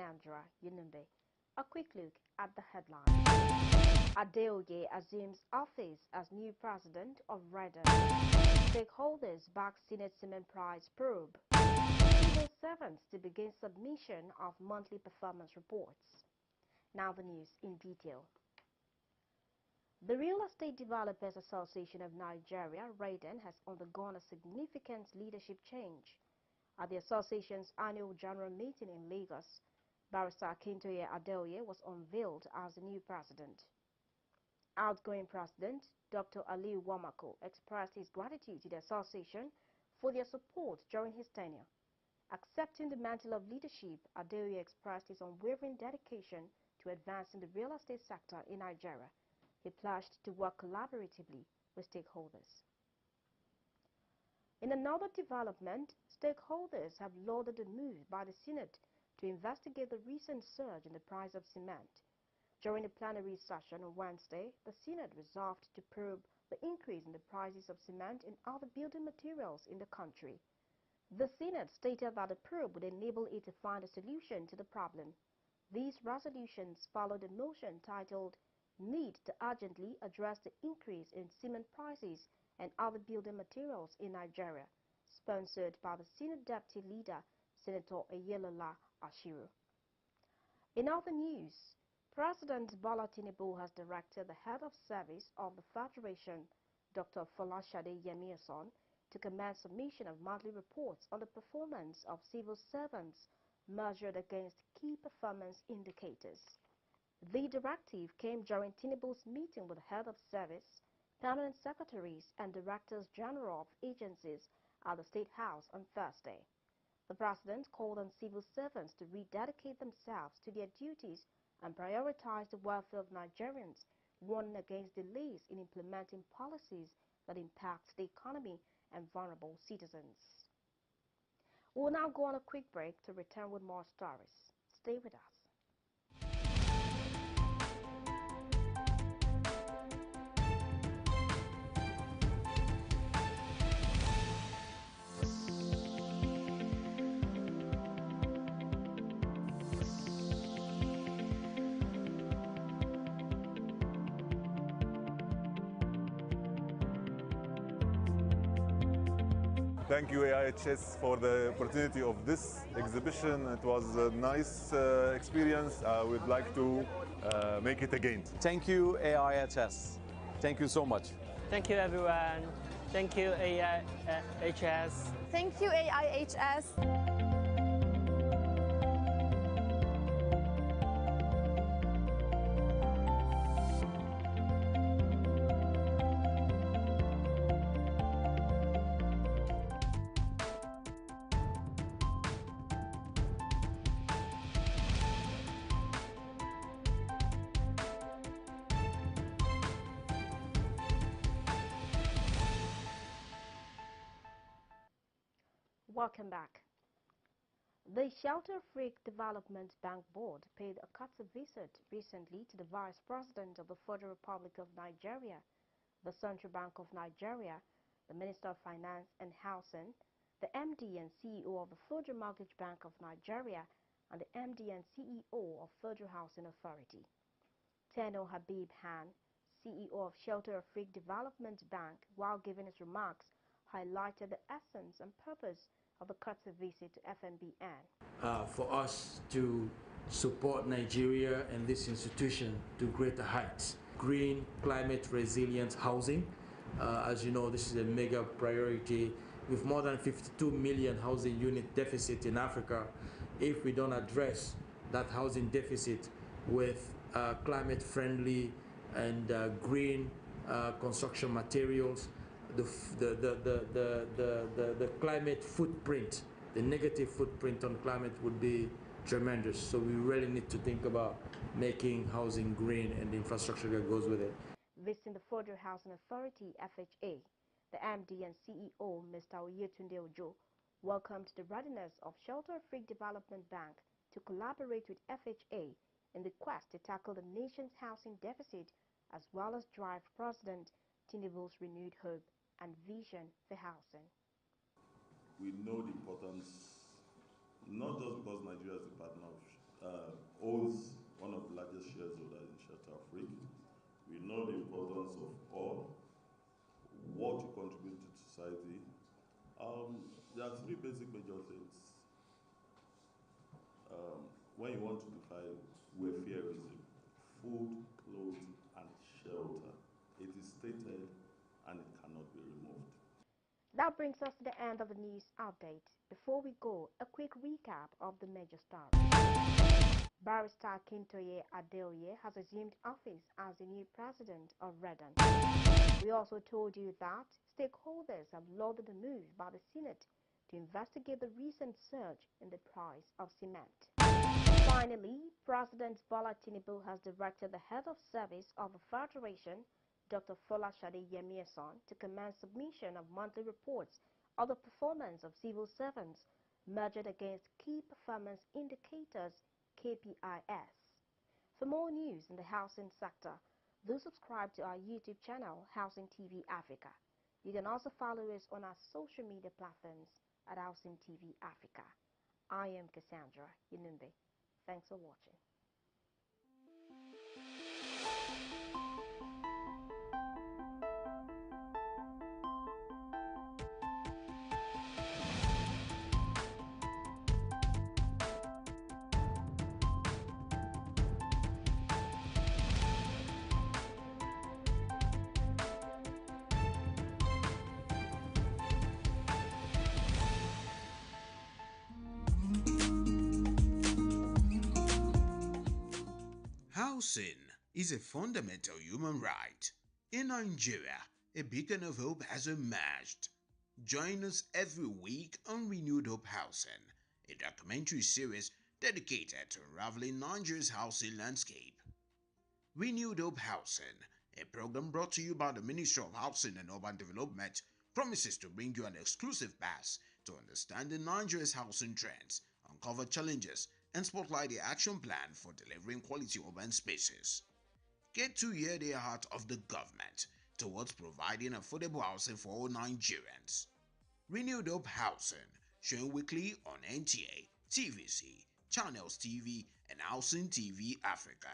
Sandra Yinumbe. A quick look at the headlines. Adeoye assumes office as new president of Reden. Stakeholders back Senate cement price probe. Civil servants to begin submission of monthly performance reports. Now the news in detail. The Real Estate Developers Association of Nigeria, Reden, has undergone a significant leadership change. At the association's annual general meeting in Lagos, Barrister Akintoye Adeoye was unveiled as the new president. Outgoing president Dr. Aliu Wamako expressed his gratitude to the association for their support during his tenure. Accepting the mantle of leadership, Adeoye expressed his unwavering dedication to advancing the real estate sector in Nigeria. He pledged to work collaboratively with stakeholders. In another development, stakeholders have lauded the move by the Senate to investigate the recent surge in the price of cement. During the plenary session on Wednesday, the Senate resolved to probe the increase in the prices of cement and other building materials in the country. The Senate stated that the probe would enable it to find a solution to the problem. These resolutions followed a motion titled Need to Urgently Address the Increase in Cement Prices and Other Building Materials in Nigeria, sponsored by the Senate Deputy Leader, Senator Ayelola Ashiru. In other news, President Bola Tinubu has directed the head of service of the Federation, Dr. Folashade Yemiason, to commence submission of monthly reports on the performance of civil servants measured against key performance indicators. The directive came during Tinubu's meeting with the head of service, permanent secretaries and directors general of agencies at the State House on Thursday. The president called on civil servants to rededicate themselves to their duties and prioritize the welfare of Nigerians, warning against delays in implementing policies that impact the economy and vulnerable citizens. We will now go on a quick break to return with more stories. Stay with us. Thank you, AIHS, for the opportunity of this exhibition. It was a nice experience. I would like to make it again. Thank you, AIHS. Thank you so much. Thank you, everyone. Thank you, AIHS. Thank you, AIHS. Welcome back. The Shelter Freak Development Bank Board paid a courtesy visit recently to the Vice President of the Federal Republic of Nigeria, the Central Bank of Nigeria, the Minister of Finance and Housing, the MD and CEO of the Federal Mortgage Bank of Nigeria, and the MD and CEO of Federal Housing Authority. Teno Habib Han, CEO of Shelter Freak Development Bank, while giving his remarks, highlighted the essence and purpose of the courtesy visit to FMBN. For us to support Nigeria and this institution to greater heights. Green, climate resilient housing. As you know, this is a mega priority. With more than 52 million housing unit deficit in Africa, if we don't address that housing deficit with climate friendly and green construction materials, the climate footprint, the negative footprint on climate would be tremendous. So we really need to think about making housing green and the infrastructure that goes with it. Visiting the Federal Housing Authority, FHA, the MD and CEO, Mr. Oyetunde Ojo, welcomed the readiness of Shelter Freak Development Bank to collaborate with FHA in the quest to tackle the nation's housing deficit, as well as drive President Tinubu's renewed hope and vision for housing. We know the importance, not just because Nigeria is a partner owns one of the largest shareholders in Shelter Afrique. We know the importance of oil, what you contribute to society. There are three basic major things. When you want to define welfareism: food, clothes, and shelter. It is stated and it cannot be removed. That brings us to the end of the news update. Before we go, a quick recap of the major stories. Barrister Akintoye Adeoye has assumed office as the new president of Redan. We also told you that stakeholders have lauded the move by the Senate to investigate the recent surge in the price of cement. Finally, President Bola Tinubu has directed the head of service of the Federation, Dr. Folashade Yemieson, to commence submission of monthly reports of the performance of civil servants measured against Key Performance Indicators (KPIs). For more news in the housing sector, do subscribe to our YouTube channel, Housing TV Africa. You can also follow us on our social media platforms at Housing TV Africa. I am Cassandra Inumbe. Thanks for watching. Housing is a fundamental human right. In Nigeria, a beacon of hope has emerged. Join us every week on Renewed Hope Housing, a documentary series dedicated to unraveling Nigeria's housing landscape. Renewed Hope Housing, a program brought to you by the Ministry of Housing and Urban Development, promises to bring you an exclusive pass to understanding Nigeria's housing trends, uncover challenges, and spotlight the action plan for delivering quality urban spaces. Get to hear the heart of the government towards providing affordable housing for all Nigerians. Renewed Hope Housing, showing weekly on NTA, TVC, Channels TV, and Housing TV Africa.